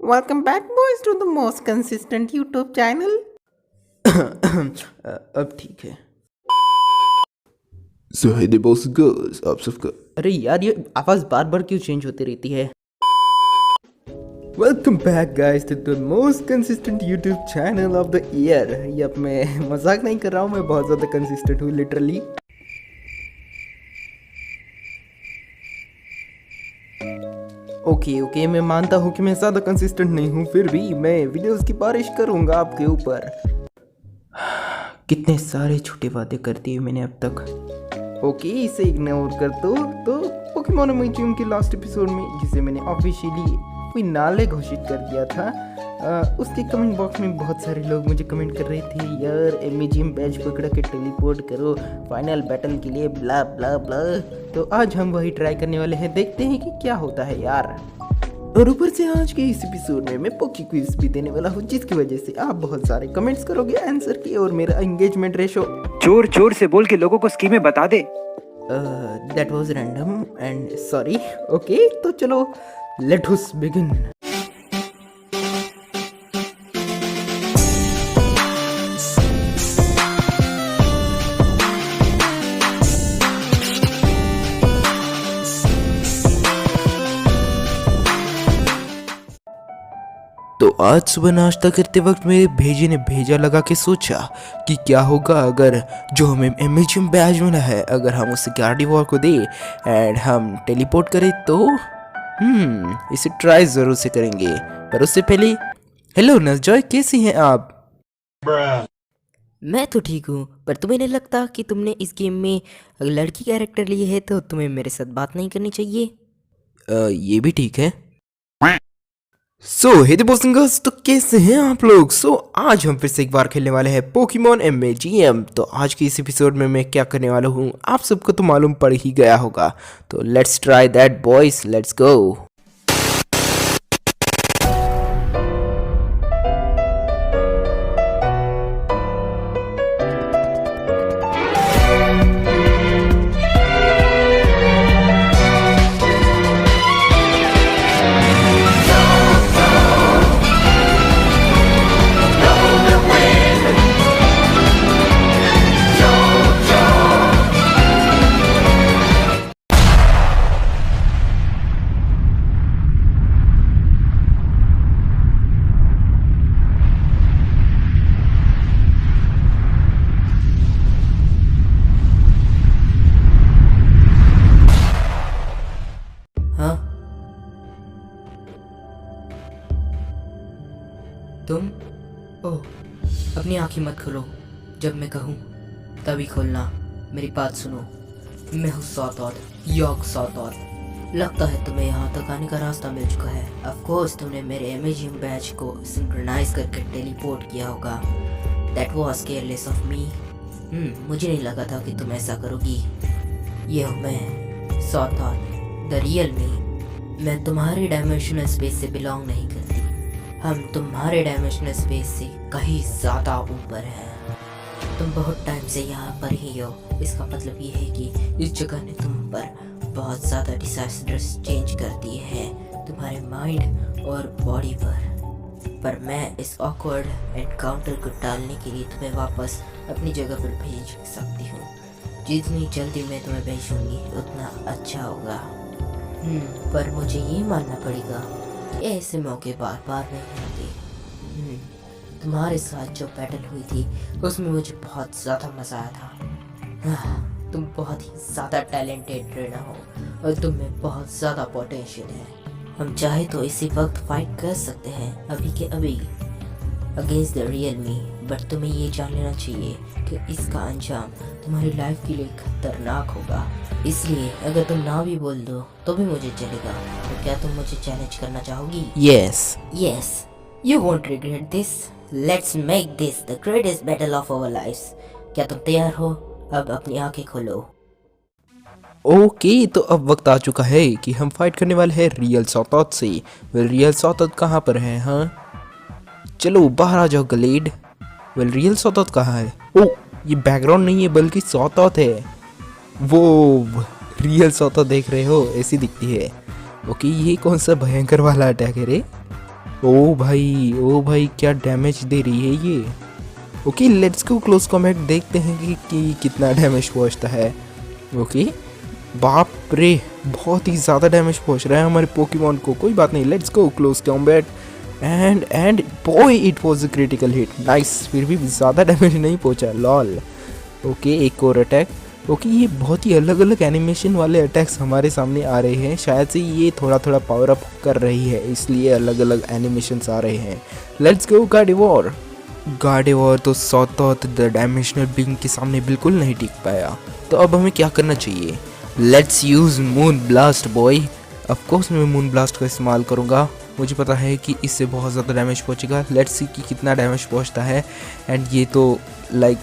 Welcome back, boys, to the most consistent YouTube channel. अब ठीक है। So hey the boss girls, आप सबका अरे यार, ये आवाज़ बार बार क्यों चेंज होती रहती है? Welcome back guys to the most consistent YouTube channel of the year. ये अब मैं मजाक नहीं कर रहा हूँ, मैं बहुत ज़्यादा कंसिस्टेंट हूँ लिटरली। ओके, मैं मानता हूँ कि मैं ज़्यादा कंसिस्टेंट नहीं हूँ, फिर भी मैं वीडियोस की बारिश करूँगा आपके ऊपर। कितने सारे छोटे वादे कर दिए मैंने अब तक। ओके, इसे इग्नोर कर दो। तो पोकेमॉन म्यूजियम के लास्ट एपिसोड में, जिसे मैंने ऑफिशियली फिनाले घोषित कर दिया था, उसके कमेंट बॉक्स में बहुत सारे लोग मुझे कमेंट कर रहे थे, यार म्यूजियम बैच पकड़ा के टेलीपोर्ट करो फाइनल बैटल के लिए, ब्ला ब्ला ब्ला। तो आज हम वही ट्राई करने वाले हैं, देखते हैं कि क्या होता है यार। और ऊपर से आज के इस एपिसोड में मैं पोकी क्विज भी देने वाला हूँ, जिसकी वजह से आप बहुत सारे कमेंट्स करोगे आंसर की, और मेरा एंगेजमेंट रेशो जोर जोर से बोल के लोगों को स्कीमें बता दे। That was random and sorry. Okay, तो चलो लेट अस बिगिन। तो आज सुबह नाश्ता करते वक्त मेरे भेजे ने भेजा लगा के सोचा कि क्या होगा अगर जो हमें म्यूजियम बैज मिला है, अगर हम उसे गार्डिवोर को दे एंड हम टेलीपोर्ट करें तो इसे ट्राई ज़रूर से करेंगे। पर उससे पहले हेलो नजजॉय, कैसी हैं आप? मैं तो ठीक हूँ, पर तुम्हें नहीं लगता कि तुमने इस गेम में लड़की कैरेक्टर लिए है तो तुम्हें मेरे साथ बात नहीं करनी चाहिए? ये भी ठीक है। सो हे बॉसिंगर्स, तो कैसे हैं आप लोग? आज हम फिर से एक बार खेलने वाले हैं पोकेमॉन एमएजीएम। तो आज की इस एपिसोड में मैं क्या करने वाला हूँ आप सबको तो मालूम पड़ ही गया होगा। तो let's try that boys, let's go. हाँ, तुम? ओह, अपनी आंखें मत खोलो, जब मैं कहूँ तभी खोलना। मेरी बात सुनो, मैं हूँ सौतौर, योग सौतौर। लगता है तुम्हें यहाँ तक आने का रास्ता मिल चुका है। ऑफ कोर्स तुमने मेरे म्यूजियम बैच को सिंक्रोनाइज करके टेलीपोर्ट किया होगा। That was careless of me. मुझे नहीं लगा था कि तुम ऐसा करोगी। ये हूँ मैं, सौतौर, द रियल मी। मैं तुम्हारे डायमेंशनल स्पेस से बिलोंग नहीं करती। हम तुम्हारे डायमेंशनल स्पेस से कहीं ज़्यादा ऊपर हैं। तुम बहुत टाइम से यहाँ पर ही हो, इसका मतलब ये है कि इस जगह ने तुम पर बहुत ज़्यादा डिजास्टर्स चेंज कर दिए हैं, तुम्हारे माइंड और बॉडी पर मैं इस ऑकवर्ड एनकाउंटर को टालने के लिए तुम्हें वापस अपनी जगह पर भेज सकती हूँ। जितनी जल्दी मैं तुम्हें भेजूंगी उतना अच्छा होगा। पर मुझे ये मानना पड़ेगा कि ऐसे मौके बार बार नहीं आते। तुम्हारे साथ जो बैटल हुई थी उसमें मुझे बहुत ज़्यादा मज़ा आया था। तुम बहुत ही ज़्यादा टैलेंटेड ट्रेनर हो और तुम में बहुत ज़्यादा पोटेंशियल है। हम चाहे तो इसी वक्त फाइट कर सकते हैं, अभी के अभी, against the real me. But तुम्हें ये जान लेना चाहिए कि इसका अंजाम तुम्हारी लाइफ के लिए खतरनाक होगा। इसलिए अगर तुम ना भी बोल दो तो भी मुझे चलेगा। तो क्या तुम मुझे चैलेंज करना चाहोगी? Yes, you won't regret this. Let's make this the greatest battle of our lives. क्या तुम तैयार हो? अब अपनी आंखें खोलो। ओके, तो अब वक्त आ चुका है कि हम फाइट करने वाले हैं रियल सौतौत से। रियल सौतौत कहाँ पर है? हाँ चलो बाहर आ जाओ ग्लेड। रियल सौतौत कहाँ है? ओ, ये बैकग्राउंड नहीं है बल्कि सौतौत है। वो रियल सौतौत देख रहे हो, ऐसी दिखती है। ओके, ये कौन सा भयंकर वाला अटैक है रे? ओ भाई क्या डैमेज दे रही है ये। Okay let's go close combat, देखते हैं कि कितना डैमेज पहुंचता है। ओके बाप रे, बहुत ही ज़्यादा डैमेज पहुंच रहा है हमारे पोकेमॉन को। कोई बात नहीं, let's go close combat and boy it was a critical hit. Nice, फिर भी ज़्यादा डैमेज नहीं पहुंचा, लॉल। ओके एक और अटैक। ओके ये बहुत ही अलग अलग एनिमेशन वाले अटैक्स हमारे सामने आ रहे हैं, शायद से ये थोड़ा थोड़ा पावर अप कर रही है इसलिए अलग अलग एनिमेशंस आ रहे हैं। Let's go गार्डेवोर। गार्डेवोर तो सौतौत द डायमेंशनल बीइंग के सामने बिल्कुल नहीं टिक पाया, तो अब हमें क्या करना चाहिए? Let's use moon blast boy. Of course मैं मून ब्लास्ट का इस्तेमाल करूँगा, मुझे पता है कि इससे बहुत ज़्यादा डैमेज पहुँचेगा। लेट्स सी कि कितना डैमेज पहुँचता है। एंड ये तो लाइक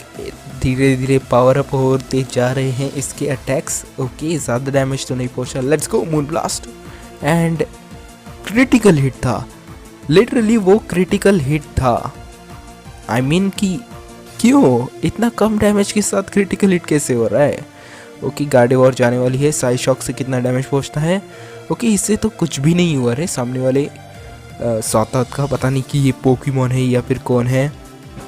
धीरे धीरे पावर अप होते जा रहे हैं इसके अटैक्स। ओके ज़्यादा डैमेज तो नहीं पहुँचा। Let's go moon blast and critical hit था, लिटरली वो क्रिटिकल हिट था। आई मीन कि क्यों इतना कम डैमेज के साथ क्रिटिकल हिट कैसे हो रहा है? ओके गार्डेवोर जाने वाली है। साइड शॉक से कितना डैमेज पहुंचता है? ओके इससे तो कुछ भी नहीं हुआ रे, सामने वाले सौतात का पता नहीं कि ये पोकेमॉन है या फिर कौन है।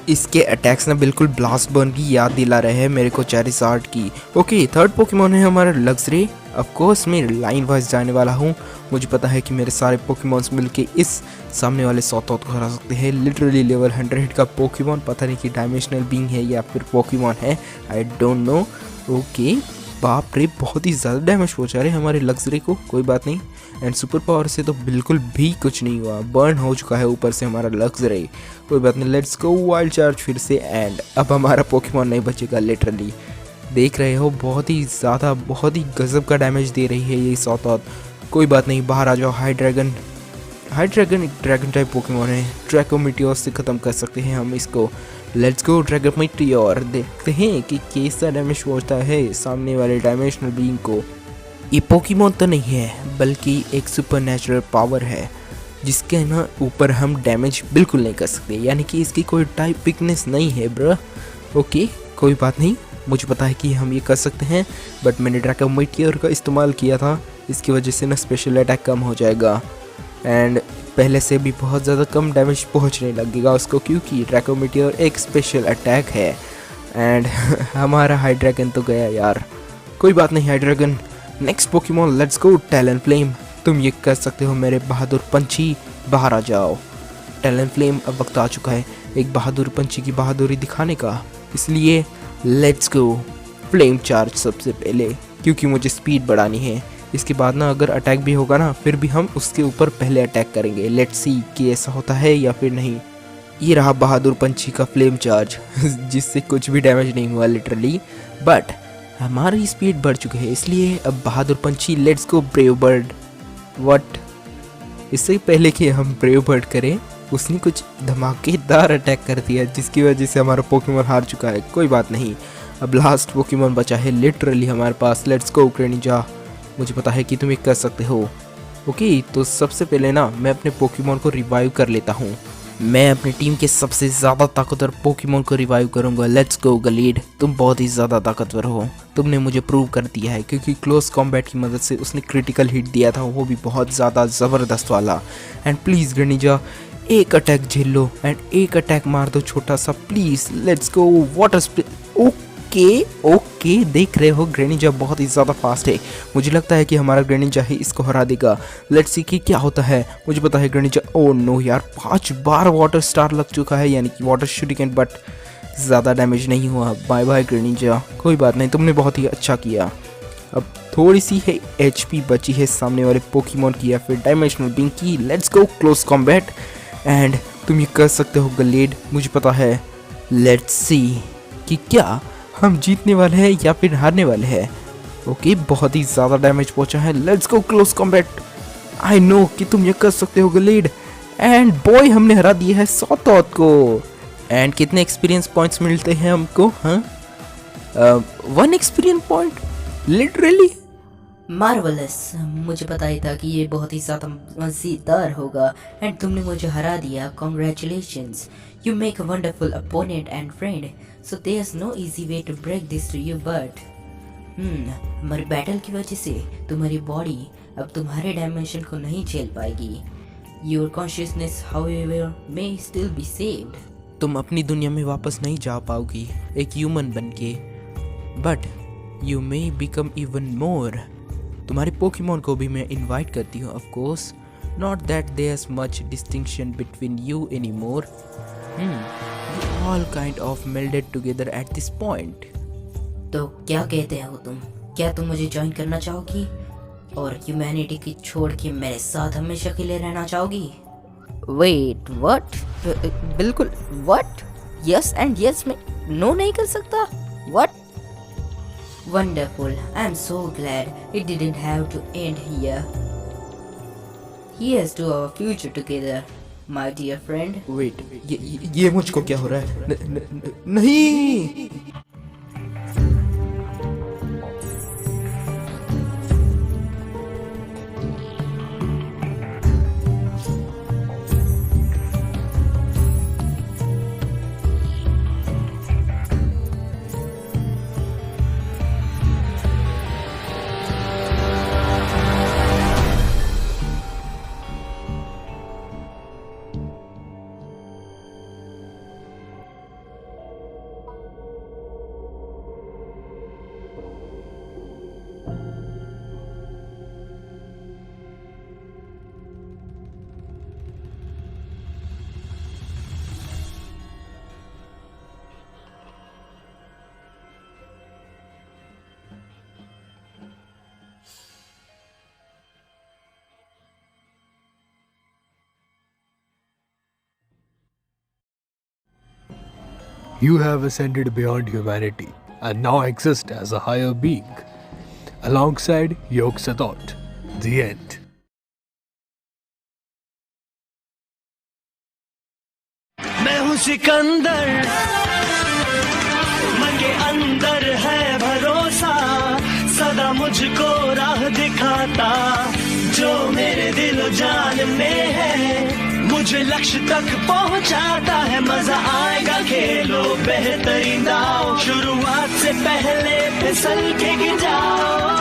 इसके अटैक्स ना बिल्कुल ब्लास्ट बर्न की याद दिला रहे हैं मेरे को चारिज़ार्ड की। ओके थर्ड पोकेमॉन है हमारा लग्जरी। ऑफ कोर्स मैं लाइन वाइज जाने वाला हूँ, मुझे पता है कि मेरे सारे पोकेमॉन्स मिलके इस सामने वाले सौतौत को हरा सकते हैं। लिटरली लेवल 100 का पोकेमॉन, पता नहीं कि डायमेंशनल बीइंग है या फिर पोकेमॉन है, आई डोंट नो। ओके बाप रे, बहुत ही ज़्यादा डैमेज पहुंचा रहे हमारे लग्जरी को। कोई बात नहीं, एंड सुपर पावर से तो बिल्कुल भी कुछ नहीं हुआ, बर्न हो चुका है ऊपर से हमारा लग्जरी। कोई बात नहीं, लेट्स गो वाइल्ड चार्ज फिर से। एंड अब हमारा पोकेमॉन नहीं बचेगा। लिटरली देख रहे हो बहुत ही ज़्यादा, बहुत ही गजब का डैमेज दे रही है ये सौतौत। कोई बात नहीं, बाहर आ जाओ। हाई ड्रैगन एक ड्रैगन टाइप पोकेमॉन है, ड्रैको मीटियोर से ख़त्म कर सकते हैं हम इसको। लेट्स गो ड्रैगन मीटियोर, देखते हैं कि कैसा डैमेज पहुंचता है सामने वाले डायमेंशनल बीइंग को। ये पोकेमॉन तो नहीं है बल्कि एक सुपरनैचुरल पावर है जिसके ना ऊपर हम डैमेज बिल्कुल नहीं कर सकते, यानी कि इसकी कोई टाइप वीकनेस नहीं है ब्रो। ओके कोई बात नहीं, मुझे पता है कि हम ये कर सकते हैं, बट मैंने ड्रैगन मीटियोर का इस्तेमाल किया था, इसकी वजह से ना स्पेशल अटैक कम हो जाएगा एंड पहले से भी बहुत ज़्यादा कम डैमेज पहुंचने लगेगा उसको, क्योंकि ड्रैगन मीटियोर एक स्पेशल अटैक है। एंड हमारा हाई ड्रैगन तो गया यार। कोई बात नहीं Hydreigon, next Pokemon let's go Talonflame. तुम ये कर सकते हो मेरे बहादुर पंछी, बाहर आ जाओ। टैलेंटफ्लेम, अब वक्त आ चुका है एक बहादुर पंछी की बहादुरी दिखाने का, इसलिए लेट्स गो फ्लेम चार्ज सबसे पहले, क्योंकि मुझे स्पीड बढ़ानी है। इसके बाद ना अगर अटैक भी होगा ना, फिर भी हम उसके ऊपर पहले अटैक करेंगे। लेट्स सी कि ऐसा होता है या फिर नहीं। ये रहा बहादुर पंछी का फ्लेम चार्ज जिससे कुछ भी डैमेज नहीं हुआ लिटरली, बट हमारी स्पीड बढ़ चुकी है, इसलिए अब बहादुर पंछी let's go brave bird. What, इससे पहले कि हम ब्रेव बर्ड करें उसने कुछ धमाकेदार अटैक कर दिया जिसकी वजह से हमारा पोकेमॉन हार चुका है। कोई बात नहीं, अब लास्ट पोकेमॉन बचा है लिटरली हमारे पास। लेट्स गो ग्रेनिजा, मुझे पता है कि तुम ये कर सकते हो। ओके तो सबसे पहले ना मैं अपने पोकेमॉन को रिवाइव कर लेता हूँ। मैं अपनी टीम के सबसे ज़्यादा ताकतवर पोकेमॉन को रिवाइव करूँगा। लेट्स गो गलीड, तुम बहुत ही ज़्यादा ताकतवर हो, तुमने मुझे प्रूव कर दिया है, क्योंकि क्लोज कॉम्बैट की मदद से उसने क्रिटिकल हिट दिया था, वो भी बहुत ज़्यादा ज़बरदस्त वाला। एंड प्लीज़ ग्रेनिजा एक अटैक झेल लो एंड एक अटैक मार दो छोटा सा please. Let's go water split. Okay देख रहे हो ग्रेनिजा बहुत ही ज़्यादा फास्ट है, मुझे लगता है कि हमारा ग्रेनिजा ही इसको हरा देगा। लेट्स सी कि क्या होता है। मुझे पता है ग्रेनिजा, ओ नो यार 5 बार वाटर स्टार लग चुका है, यानी कि वाटर शूटिंग, बट ज़्यादा डैमेज नहीं हुआ। बाय बाय ग्रेनिजा, कोई बात नहीं, तुमने बहुत ही अच्छा किया। अब थोड़ी सी है HP बची है सामने वाले पोकेमॉन की या फिर डायमेंशनल बीइंग की। Let's go close combat and तुम ये कर सकते हो गलीड, मुझे पता है। लेट्स सी कि क्या हम जीतने वाले हैं या फिर हारने वाले हैं। ओके बहुत ही ज़्यादा डैमेज पहुंचा है। Let's go close combat, I know कि तुम ये कर सकते हो गलीड। एंड बॉय हमने हरा दिया है सौतौत को। एंड कितने एक्सपीरियंस पॉइंट्स मिलते हैं हमको? हाँ 1 एक्सपीरियंस पॉइंट लिटरली। मार्वलस, मुझे पता ही था कि ये बहुत ही ज़्यादा मज़ेदार होगा एंड तुमने मुझे हरा दिया। Congratulations, you make a wonderful opponent and friend, so there is no easy way to break this to you, but हमारी बैटल की वजह से तुम्हारी बॉडी अब तुम्हारे डायमेंशन को नहीं झेल पाएगी। Your consciousness, however, may still be saved. तुम अपनी दुनिया में वापस नहीं जा पाओगी एक ह्यूमन बन के, but you may become even more. तुम्हारे पोकेमोन को भी मैं इनवाइट करती हूँ, of course. Not that there much distinction between you any more. All kind of melded together at this point. तो क्या कहते हो तुम? क्या तुम मुझे ज्वाइन करना चाहोगी और ह्यूमैनिटी की छोड़ के मेरे साथ हमेशा के लिए रहना चाहोगी? Wait what? बिल्कुल व्हाट? यस एंड यस में नो नहीं कर सकता? What? Wonderful. I'm so glad it didn't have to end here. Here's to our future together, my dear friend. Wait, ये मुझको क्या हो रहा है? नहीं। You have ascended beyond humanity and now exist as a higher being, alongside Yog-Sothoth. The end. मैं हूँ सिकंदर, मन के अंदर है भरोसा, सदा मुझको राह दिखाता, जो मेरे दिल जान में है, मुझे लक्ष्य तक पहुंचाता है। मजा आएगा, खेलो बेहतरीन दाव, शुरुआत से पहले फिसल के गिर जाओ।